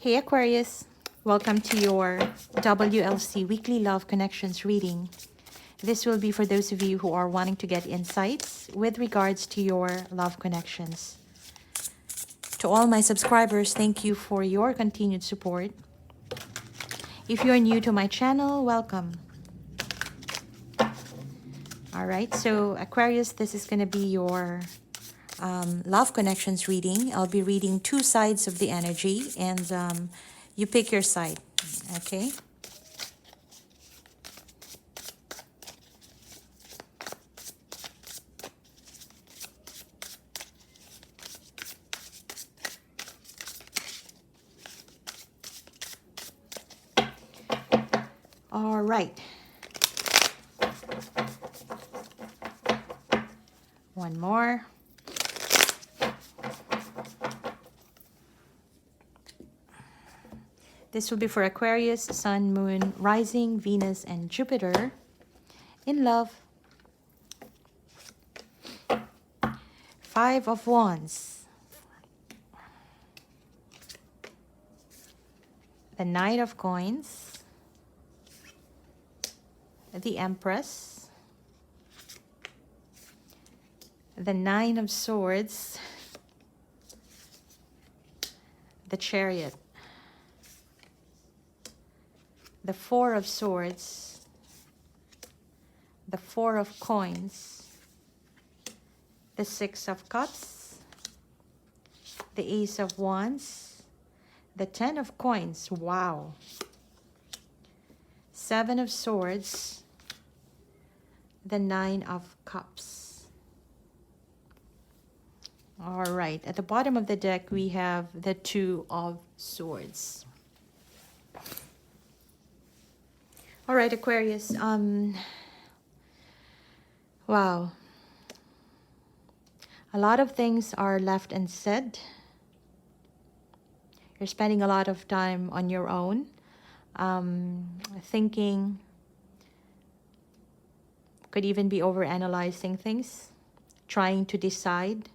Hey Aquarius, welcome to your WLC Weekly Love Connections reading. This will be for those of you who are wanting to get insights with regards to your love connections. To all my subscribers, thank you for your continued support. If you're new to my channel, welcome. All right, so Aquarius, this is going to be your love connections reading. I'll be reading two sides of the energy, and you pick your side, okay? All right. One more. This will be for Aquarius, Sun, Moon, Rising, Venus, and Jupiter in love. Five of Wands. The Knight of Coins. The Empress. The Nine of Swords. The Chariot. The Four of Swords. The Four of Coins. The Six of Cups. The Ace of Wands. The Ten of Coins. Wow. Seven of Swords. The Nine of Cups. All right. At the bottom of the deck, we have the Two of Swords. All right, Aquarius. Wow. A lot of things are left unsaid. You're spending a lot of time on your own, thinking, could even be overanalyzing things, trying to decide.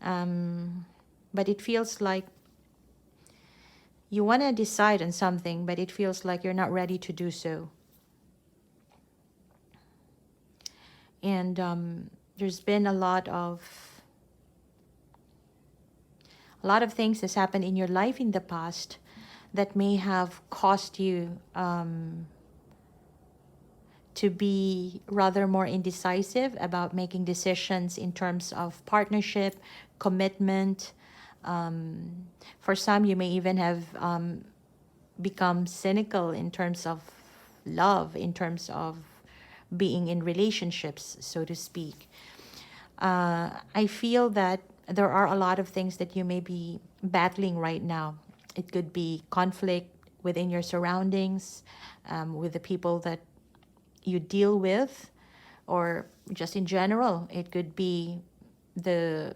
But it feels like you want to decide on something, but it feels like you're not ready to do so. And there's been a lot of things that's happened in your life in the past that may have caused you to be rather more indecisive about making decisions in terms of partnership, commitment. For some, you may even have become cynical in terms of love, in terms of being in relationships, so to speak. I feel that there are a lot of things that you may be battling right now. It could be conflict within your surroundings, with the people that you deal with, or just in general. It could be the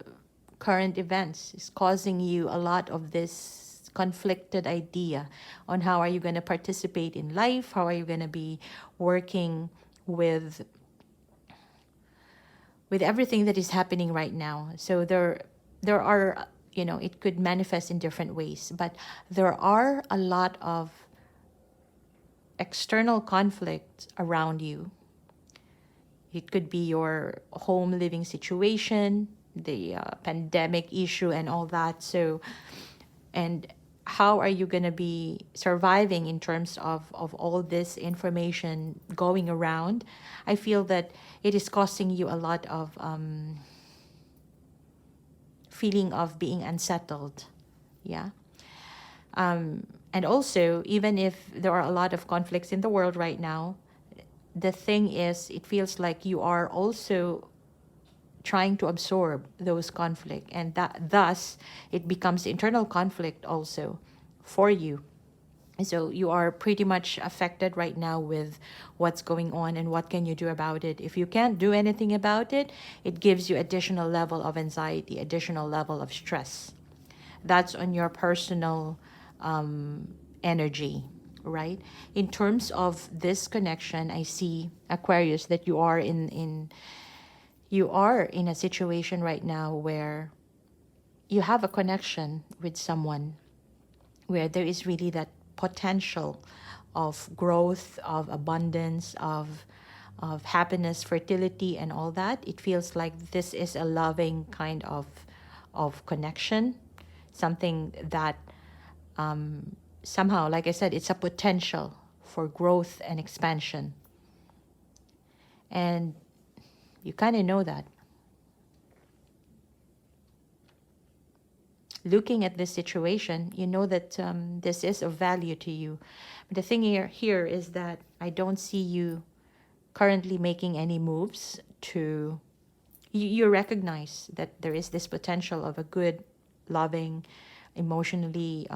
current events is causing you a lot of this conflicted idea on how are you going to participate in life, how are you going to be working with everything that is happening right now. So there are, it could manifest in different ways, but there are a lot of external conflict around you. It could be your home living situation, the pandemic issue and all that. So, and how are you going to be surviving in terms of all this information going around? I feel that it is costing you a lot of feeling of being unsettled. Yeah. And also, even if there are a lot of conflicts in the world right now, the thing is, it feels like you are also trying to absorb those conflict, and that thus it becomes internal conflict also for you. So you are pretty much affected right now with what's going on and what can you do about it. If you can't do anything about it, it gives you additional level of anxiety, additional level of stress. That's on your personal energy, right? In terms of this connection, I see, Aquarius, that you are in a situation right now where you have a connection with someone. where there is really that potential of growth, of abundance, of happiness, fertility, and all that. It feels like this is a loving kind of connection, something that somehow, like I said, it's a potential for growth and expansion. And you kind of know that. Looking at this situation, you know that this is of value to you. But the thing here is that I don't see you currently making any moves to... You recognize that there is this potential of a good, loving, emotionally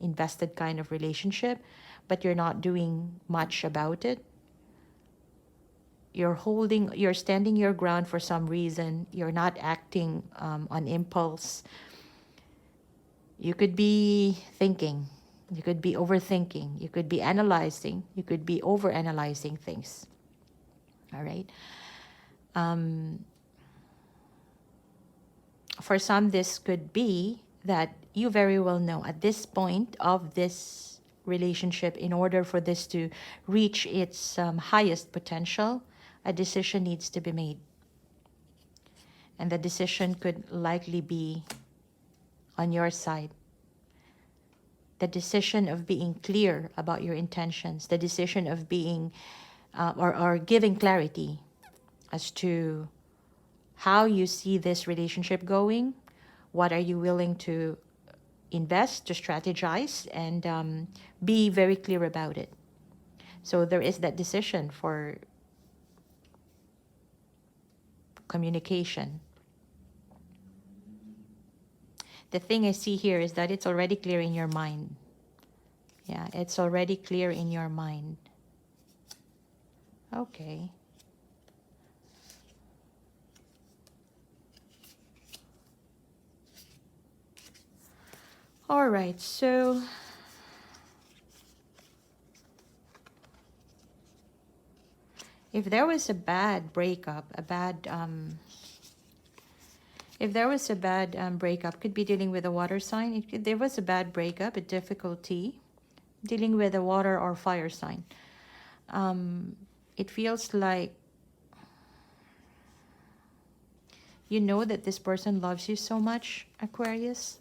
invested kind of relationship, but you're not doing much about it. You're standing your ground for some reason. You're not acting on impulse. You could be thinking, you could be overthinking, you could be analyzing, you could be overanalyzing things. All right. For some, this could be that you very well know at this point of this relationship, in order for this to reach its highest potential, a decision needs to be made. And the decision could likely be on your side. The decision of being clear about your intentions, the decision of being or giving clarity as to how you see this relationship going, what are you willing to invest, to strategize, and be very clear about it. So there is that decision for communication. The thing I see here is that it's already clear in your mind. Yeah, it's already clear in your mind. Okay. All right, so if there was a bad breakup, if there was a bad breakup, could be dealing with a water sign. There was a bad breakup, a difficulty, dealing with a water or fire sign. It feels like you know that this person loves you so much, Aquarius.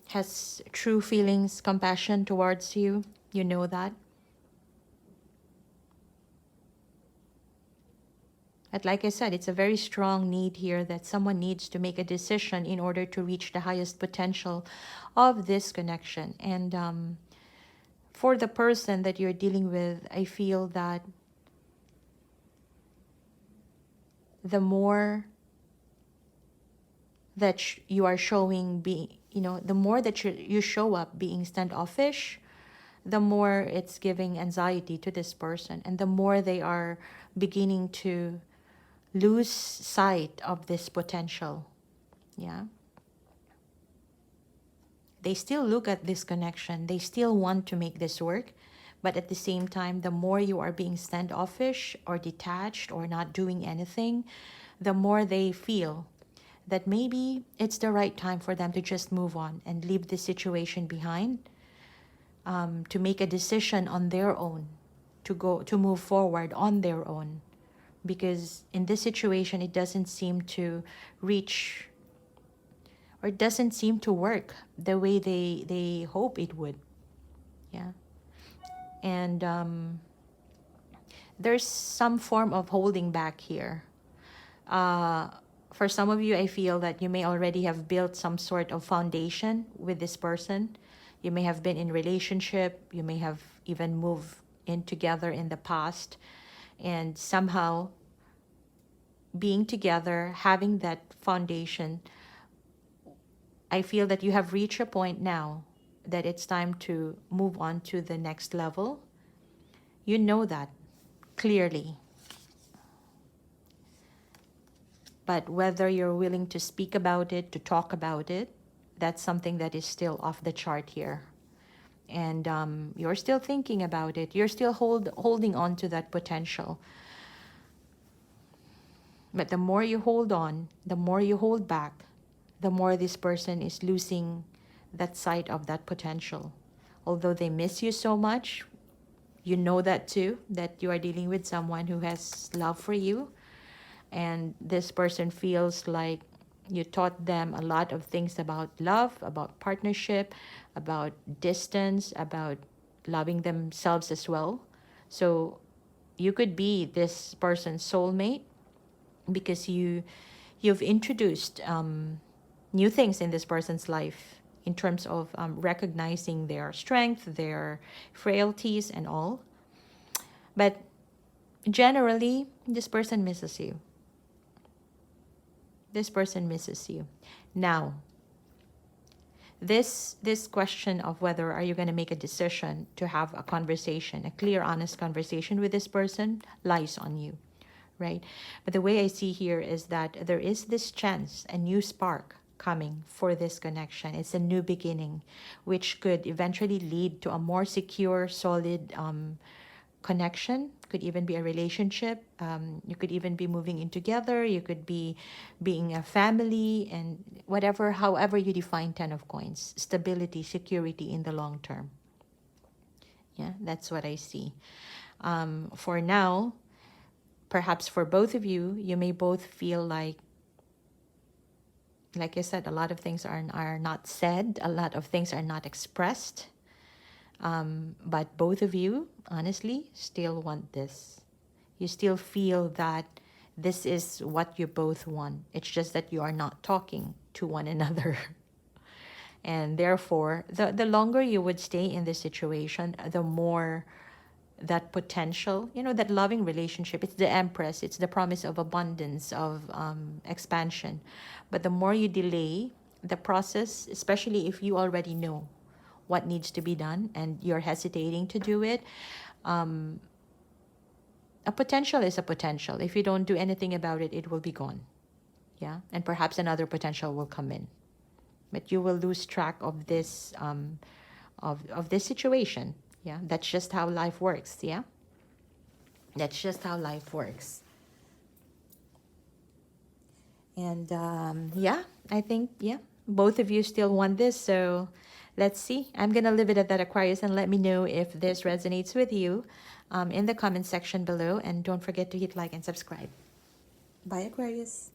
Has true feelings, compassion towards you. You know that. But like I said, it's a very strong need here that someone needs to make a decision in order to reach the highest potential of this connection. And for the person that you're dealing with, I feel that the more that you are showing, the more that you show up being standoffish, the more it's giving anxiety to this person, and the more they are beginning to lose sight of this potential. Yeah. They still look at this connection. They still want to make this work. But at the same time, the more you are being standoffish or detached or not doing anything, the more they feel that maybe it's the right time for them to just move on and leave the situation behind, to make a decision on their own, to move forward on their own. Because in this situation, it doesn't seem to reach, or it doesn't seem to work the way they hope it would. Yeah. And there's some form of holding back here. For some of you, I feel that you may already have built some sort of foundation with this person. You may have been in relationship. You may have even moved in together in the past. And somehow being together, having that foundation, I feel that you have reached a point now that it's time to move on to the next level. You know that clearly. But whether you're willing to speak about it, to talk about it, that's something that is still off the chart here. And you're still thinking about it. You're still holding on to that potential. But the more you hold on, the more you hold back, the more this person is losing that sight of that potential. Although they miss you so much, you know that too, that you are dealing with someone who has love for you. And this person feels like you taught them a lot of things about love, about partnership, about distance, about loving themselves as well. So you could be this person's soulmate because you've introduced new things in this person's life in terms of recognizing their strength, their frailties, and all. But generally, this person misses you. This person misses you. Now, this question of whether are you going to make a decision to have a conversation, a clear, honest conversation with this person, lies on you, right? But the way I see here is that there is this chance, a new spark coming for this connection. It's a new beginning, which could eventually lead to a more secure, solid connection. Could even be a relationship. You could even be moving in together. You could be being a family, and whatever, however you define 10 of coins. Stability, security in the long term. Yeah, that's what I see. For now, perhaps for both of you, you may both feel like I said, a lot of things are not said, a lot of things are not expressed. But both of you, honestly, still want this. You still feel that this is what you both want. It's just that you are not talking to one another. And therefore, the longer you would stay in this situation, the more that potential, that loving relationship, it's the Empress, it's the promise of abundance, of expansion. But the more you delay the process, especially if you already know what needs to be done and you're hesitating to do it, a potential is a potential. If you don't do anything about it, it will be gone. Yeah, and perhaps another potential will come in, but you will lose track of this of this situation. Yeah, that's just how life works. Yeah, that's just how life works. And yeah, I think, yeah, both of you still want this. So let's see. I'm going to leave it at that, Aquarius, and let me know if this resonates with you in the comment section below. And don't forget to hit like and subscribe. Bye, Aquarius.